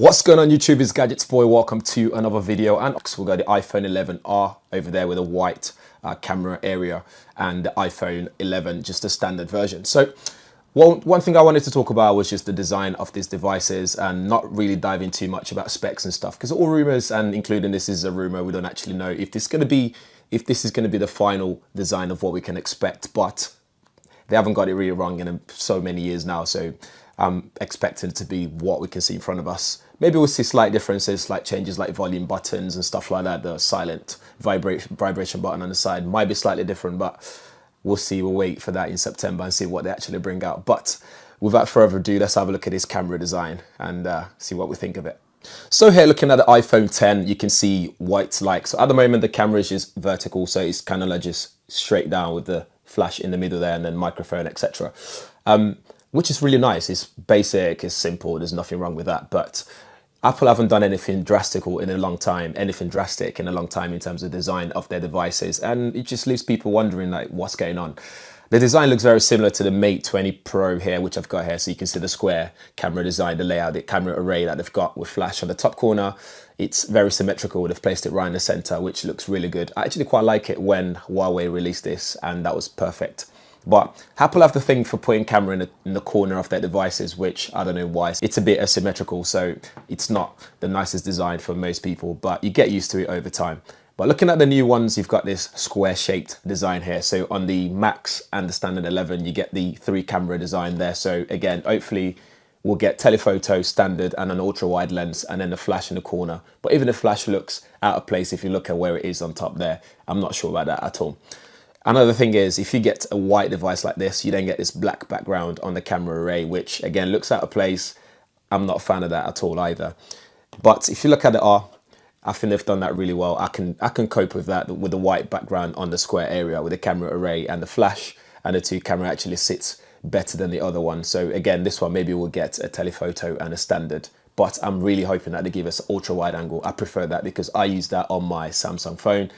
What's going on YouTube? It's Gadgets Boy. Welcome to another video, and we've got the iPhone 11R over there with a white camera area and the iPhone 11, just a standard version. So one thing I wanted to talk about was just the design of these devices and not really diving too much about specs and stuff, because all rumors, and including this is a rumor, we don't actually know if this is going to be the final design of what we can expect, but they haven't got it really wrong in so many years now. So I'm expecting it to be what we can see in front of us. Maybe we'll see slight differences, like changes like volume buttons and stuff like that. The silent vibration button on the side might be slightly different, but we'll see. We'll wait for that in September and see what they actually bring out. But without further ado, let's have a look at this camera design and see what we think of it. So here, looking at the iPhone 10, you can see white like. So at the moment, the camera is just vertical, so it's kind of like just straight down with the flash in the middle there and then microphone, etc. Which is really nice. It's basic, it's simple, there's nothing wrong with that. But Apple haven't done anything drastic in a long time in terms of design of their devices. And it just leaves people wondering, like, what's going on? The design looks very similar to the Mate 20 Pro here, which I've got here. So you can see the square camera design, the layout, the camera array that they've got with flash on the top corner. It's very symmetrical. They've placed it right in the center, which looks really good. I actually quite like it when Huawei released this, and that was perfect. But Apple have the thing for putting camera in the corner of their devices, which I don't know why. It's a bit asymmetrical, so it's not the nicest design for most people, but you get used to it over time. But looking at the new ones, you've got this square-shaped design here. So on the Max and the standard 11, you get the 3-camera design there. So again, hopefully we'll get telephoto standard and an ultra-wide lens, and then the flash in the corner. But even the flash looks out of place if you look at where it is on top there. I'm not sure about that at all. Another thing is, if you get a white device like this, you then get this black background on the camera array, which again looks out of place. I'm not a fan of that at all either. But if you look at the R, I think they've done that really well. I can cope with that, with the white background on the square area with the camera array, and the flash and the 2-camera actually sits better than the other one. So again, this one maybe we'll get a telephoto and a standard, but I'm really hoping that they give us ultra wide angle. I prefer that because I use that on my Samsung phone,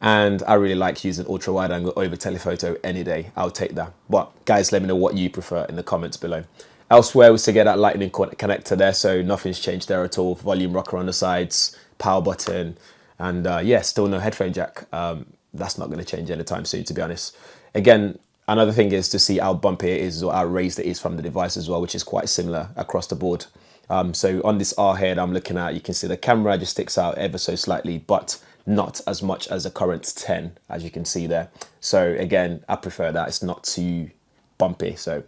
and I really like using ultra wide angle over telephoto any day. I'll take that. But guys, let me know what you prefer in the comments below. Elsewhere, we still get that lightning connector there, so nothing's changed there at all. Volume rocker on the sides, power button, and yeah, still no headphone jack. That's not going to change anytime soon, to be honest. Again, another thing is to see how bumpy it is or how raised it is from the device as well, which is quite similar across the board. So on this R head I'm looking at, you can see the camera just sticks out ever so slightly, but not as much as the current 10, as you can see there. So again, I prefer that. It's not too bumpy. So,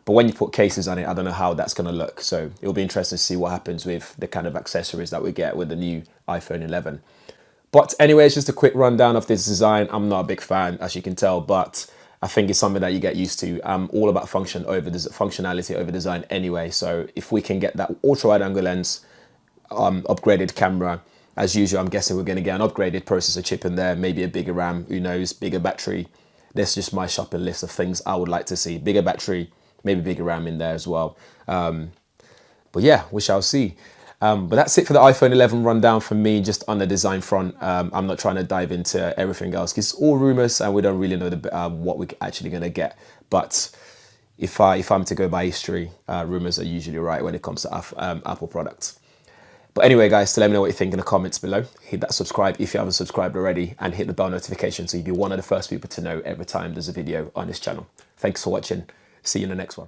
but when you put cases on it, I don't know how that's going to look. So it'll be interesting to see what happens with the kind of accessories that we get with the new iPhone 11. But anyway, it's just a quick rundown of this design. I'm not a big fan, as you can tell, but I think it's something that you get used to. I'm all about functionality over design anyway. So if we can get that ultra wide angle lens, upgraded camera, as usual, I'm guessing we're going to get an upgraded processor chip in there, maybe a bigger RAM, who knows, bigger battery. That's just my shopping list of things I would like to see. Bigger battery, maybe bigger RAM in there as well. But yeah, we shall see. But that's it for the iPhone 11 rundown for me, just on the design front. I'm not trying to dive into everything else, because it's all rumors and we don't really know what we're actually going to get. But if I'm to go by history, rumors are usually right when it comes to Apple products. But anyway, guys, so let me know what you think in the comments below. Hit that subscribe if you haven't subscribed already, and hit the bell notification so you'll be one of the first people to know every time there's a video on this channel. Thanks for watching. See you in the next one.